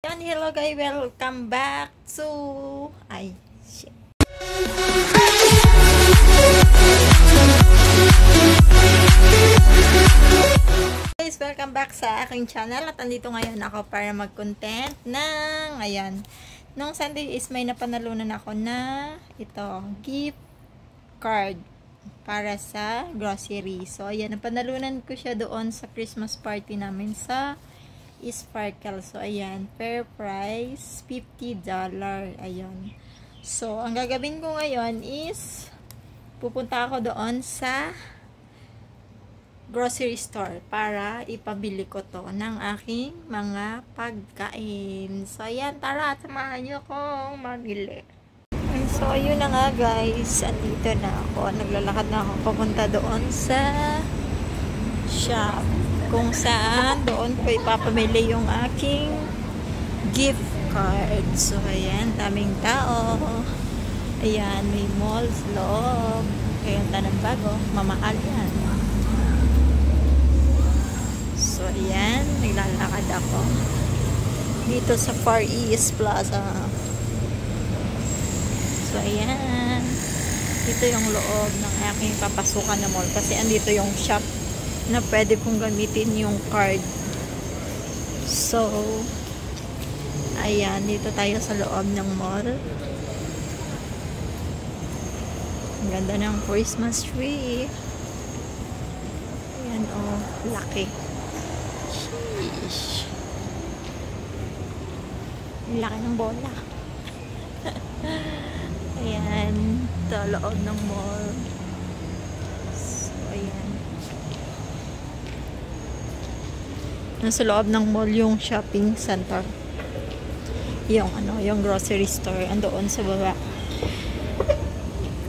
Yan, hello guys, welcome back to shit. Guys, welcome back sa aking channel at andito ngayon ako para mag-content ng nung Sunday is may napanalunan ako na ito, gift card para sa grocery. So ayan, napanalunan ko siya doon sa Christmas party namin sa Sparkle. So, ayan. Fair price, $50. Ayan. So, ang gagawin ko ngayon is pupunta ako doon sa grocery store para ipabili ko to ng aking mga pagkain. So, ayan. Tara, samahan niyo akong mamili. So, ayun na nga guys. Andito na ako. Naglalakad na ako papunta doon sa shop. Kung saan doon ko ipapamili yung aking gift card. So, ayan, daming tao. Ayan, may malls loob. Kayong tanang bago, mamahal yan. So, ayan, naglalakad ako dito sa Far East Plaza. So, ayan, dito yung loob ng aking papasukan na mall kasi andito yung shop na pwede kong gamitin yung card. So, ayan, dito tayo sa loob ng mall. Ang ganda ng Christmas tree. Ayan, oh, laki. Sheesh. Laki ng bola. Ayan, sa loob ng mall. So, ayan. Nasa loob ng mall yung shopping center. Yung yung grocery store andoon sa baba.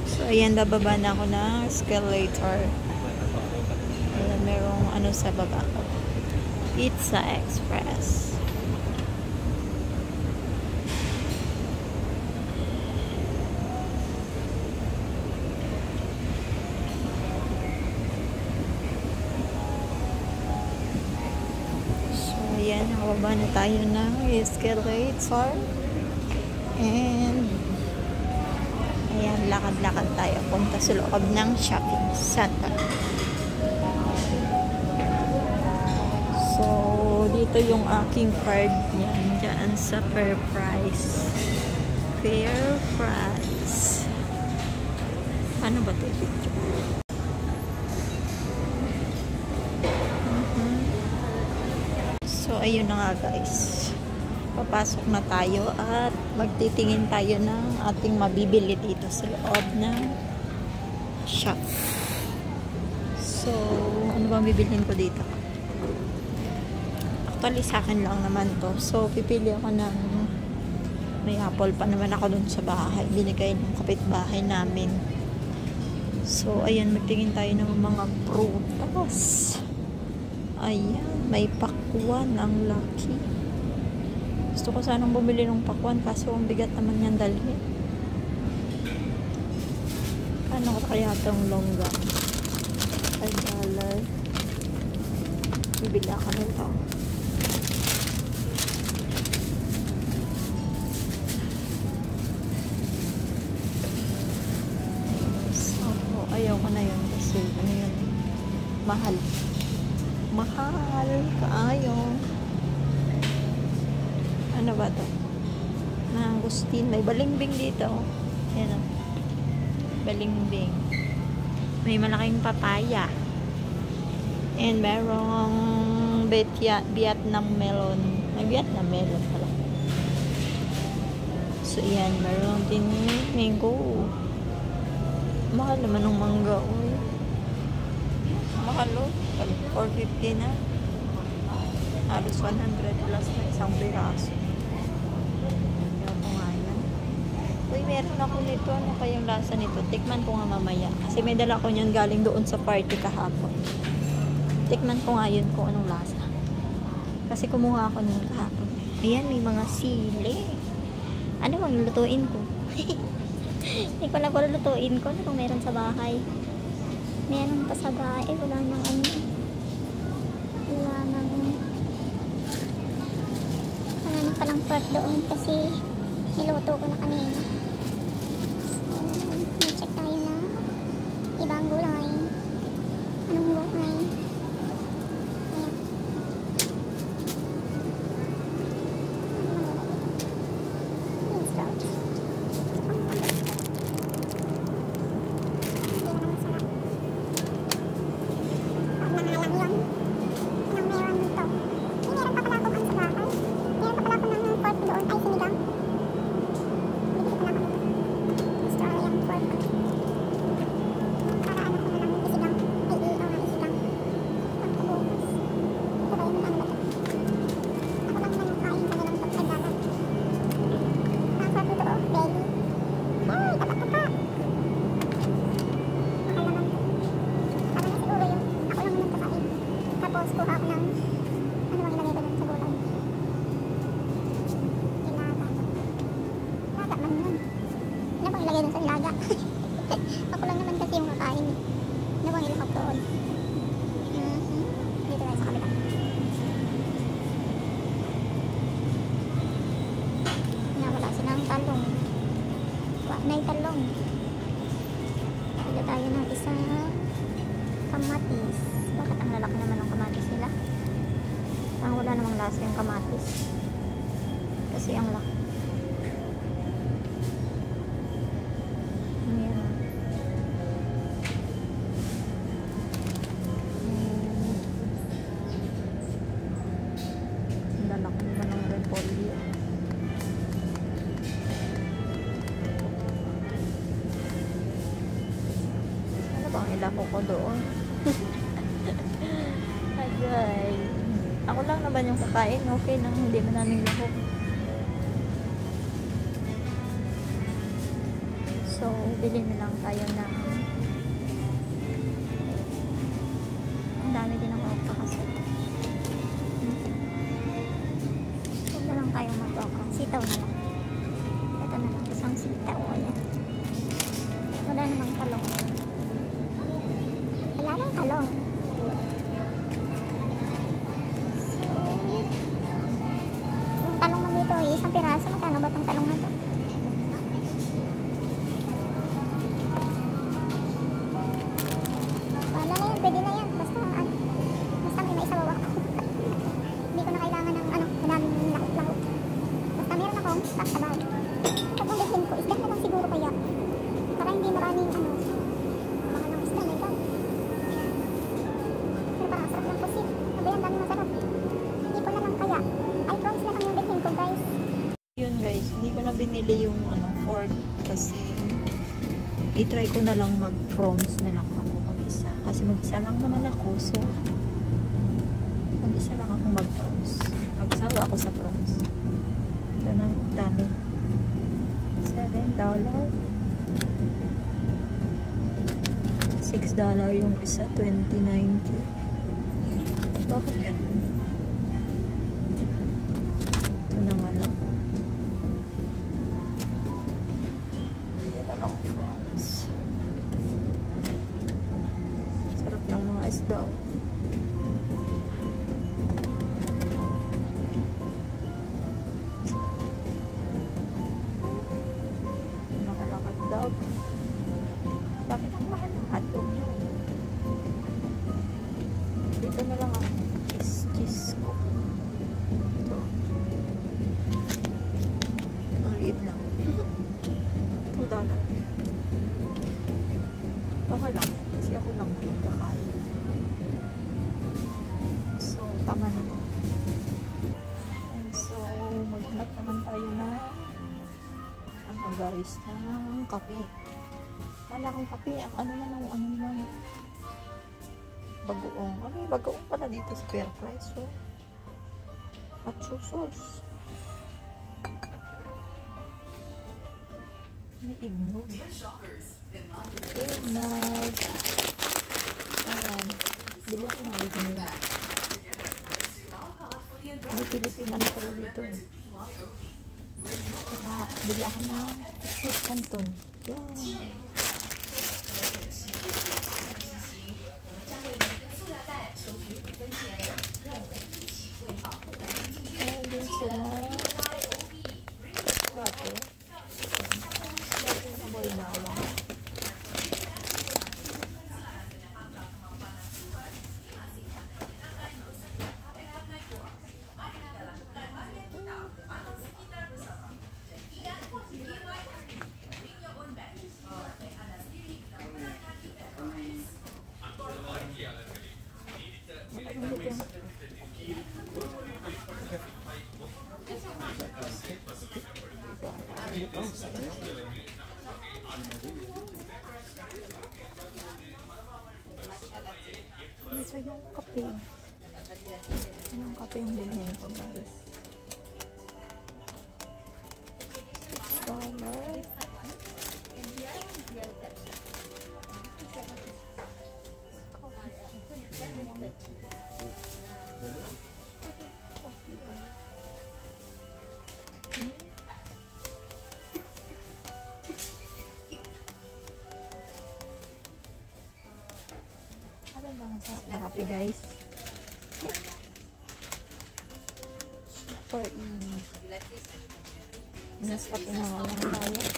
So ayan, bababa na ako ng escalator. Ayan, merong sa baba. Pizza Express. Ayan, nakababa na tayo ng escalator. And ayan, lakad-lakad tayo punta sa loob ng shopping center. So, dito yung aking card. Yan, dyan sa Fair Price. Fair Price. Ano ba ito picture? So, ayun na nga guys. Papasok na tayo at magtitingin tayo ng ating mabibili dito sa loob ng shop. So, ano bang bibilhin ko dito? Actually, sa akin lang naman to. So, pipili ako ng may apple pa naman ako dun sa bahay. Binigay ng kapitbahay namin. So, ayan, magtingin tayo ng mga prutas. Ayan, may pakwan ang laki. Gusto ko sanang bumili ng pakwan kaso ang bigat naman yan dalhin. Ano kaya itong longga? $5. Bibili ako nito. So, ayaw ko na yun kasi yun, mahal. Mahal kaayo. Ano ba to? Mangustin. May balimbing dito. Ayan o. Balimbing. May malaking papaya. And merong Vietnam melon. May Vietnam melon pala. So, ayan. Meron din mango. Mahal naman ng mangga. Uy. Mahal o. 450 na. Halos 100 plus na isang piraso. Kaya ko nga yan. Uy, meron ako nito. Ano kayong lasa nito? Tikman ko nga mamaya. Kasi may dala ko niyan galing doon sa party kahapon. Tikman ko nga yun kung anong lasa. Kasi kumuha ako nung kahapon. Ayan, may mga sili. Ano bang lutuin ko? Hindi ko na kung lutuin ko. Ano kung meron sa bahay? Meron pa sa bahay. Wala nang wala nang palang pork doon kasi niluto ko na kanina. So, check tayo na ibang gulay. Anong gulay? Ayan. Bean sprouts. Tapos kuha ko ng ano bang ilagay ko dun sa gulay. Ilaga man yun. Ano bang ilagay dun sa ilaga? Ako lang naman kasi yung kakain. Ano bang ilahok doon? Dito tayo sa kabila. Wala silang talong. Wanay talong. Pila tayo ng isang kamatis. Bakit ang lalaki naman ng kamatis nila? Parang wala namang lasa yung kamatis. Kasi ang laki. Ayan. Ang lalaki naman ng repolyo. Ano bang ilako ko doon? Agay. Ako lang naman yung kakain. Okay lang, hindi man namin lahok. So, bili na lang tayo ng ang dami din ang okra kasi. Huwag na lang tayong mag-okra. Sitaw na lang. Ito na lang. Isang sitaw. Ayan. Wala namang talong. Wala namang talong. Talong mo dito, isang piraso. Magkano ba itong talong na ito? Wala na yan, pwede na yan. Basta may maisawaw ako. Hindi ko na kailangan ng madaming lahok-lahok. Basta meron akong sasabaw. Pag nalihin ko, isda na lang siguro kaya. Para hindi maraming mga ng isda na ito. Pero parang sarap ng pusit. Sabi yan, dami masarap. Hindi ko na lang kaya. Ay, prawns na lang yung bilhin ko, guys. Yun guys, hindi ko na binili yung fork kasi i-try ko na lang mag-prawns na lang ako mag-isa. Kasi mag-isa lang naman ako, so mag-isa lang ako mag-prawns. Magsawa ako sa prawns. Ito na, dami. $7. $6 yung isa, $20.90. Bakit ganun? Ito na nga lang. Ito lang prawns. Sarap ng mga isda. Nakalakad daw. Bakit ang mahal ng hotdog nyo? Dito na lang ako. Cheese ko. Ito. Ang liit lang. $2. Okay lang. Kasi ako lang kakain. So, tama na. And so, maghanap naman tayo na guys, ng kape. Wala akong kape. Ano naman bagoong. Bagoong pala dito sa Fairprice. So, at sauce. May ignog. Ignog. Ayan. Bili ako ng ignog. May Pilipinan pala dito. Bili ako ng sweet canton. Yan. Ayan din sila. Ito yung kape. Anong kape yung bilhin ko, guys? $6. Ano ba ang sarap na kape, guys? For mas kape na nga lang tayo.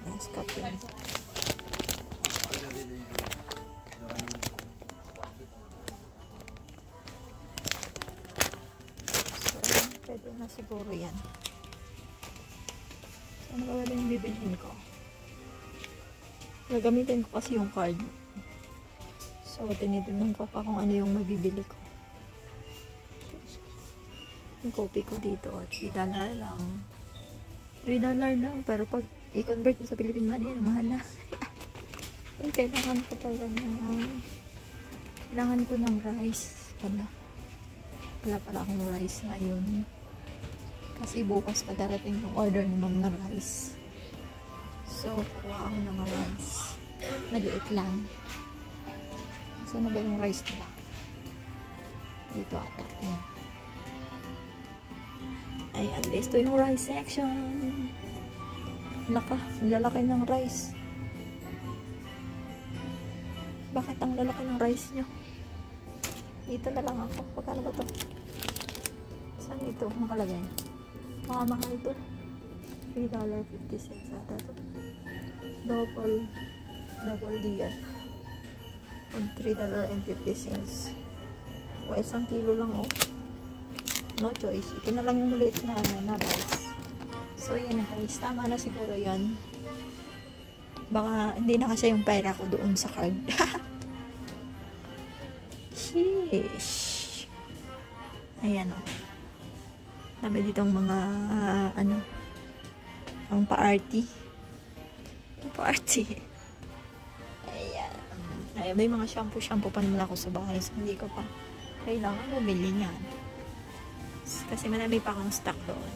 Mas kape. So, pwede na siguro yan. Ano ba wala yung bibilhin ko? Gagamitin ko kasi yung card. So, tinitignan ko pa kung ano yung mabibili ko. Yung kopi ko dito, $3 lang. $3 lang, pero pag i-convert mo sa Philippine money, mahal na. Yung kailangan ko pala kailangan ko ng rice. Wala pala akong rice ngayon. Kasi bukas pa darating yung order naman ng rice. So, kuha ako ng rice. Maliit lang. Saan na ba yung rice nila? Dito ako. Ayan. Ayan, dito yung rice section. Laka, ang lalaki ng rice. Bakit ang lalaki ng rice nyo? Dito na lang ako. Pagkano ba to? Saan ito? Makalagay. Mahal ito. $3.50 ata to. Double D yan. $3.50. O, isang kilo lang, oh. No choice. Ito na lang yung maliit na rice. So, yan na guys. Tama na siguro yan. Baka hindi na kasi yung pera ko doon sa card. Sheesh. Ayan, oh. Sabi ditong mga, ang pa-arty. Pa-arty. Ayan. Ay, may mga shampoo pa naman ako sa bahay. So, hindi ko pa kailangan bumili niyan. Kasi marami pa akong stock doon.